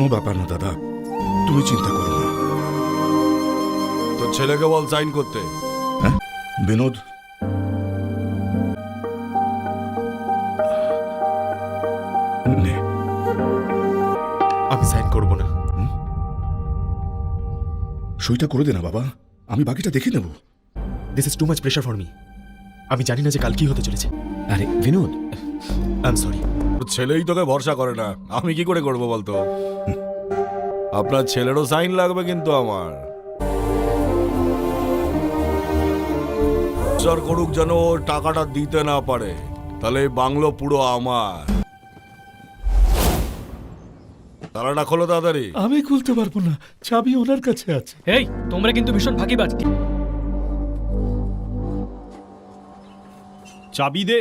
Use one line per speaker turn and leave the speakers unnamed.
কোনো ব্যাপার না দাদা, তুমি চিন্তা করো না।
তোর ছেলেকে বল সাইন করতে।
হ্যাঁ বিনোদ, নে।
আমি সাইন করব না।
সইটা করে দে না বাবা, আমি বাকিটা দেখে নেব।
This is too much pressure for me. আমি জানি না যে কাল কি হতে চলেছে।
আরে বিনোদ,
আই এম সরি।
তোর ছেলেই তোকে ভরসা করে না, আমি কি করে করবো বলতো? আপনার ছেলেরও সাইন লাগবে কিন্তু আমার। স্যার করুক যেন ও টাকাটা দিতে না পারে, তাহলে এই বাংলো পুরো আমার। তালাটা খোলো তাড়াতাড়ি।
আমি খুলতে পারবো না, চাবি ওনার কাছে আছে।
এই তোমরা কিন্তু ভীষণ ফাঁকিবাজ।
চাবি দে।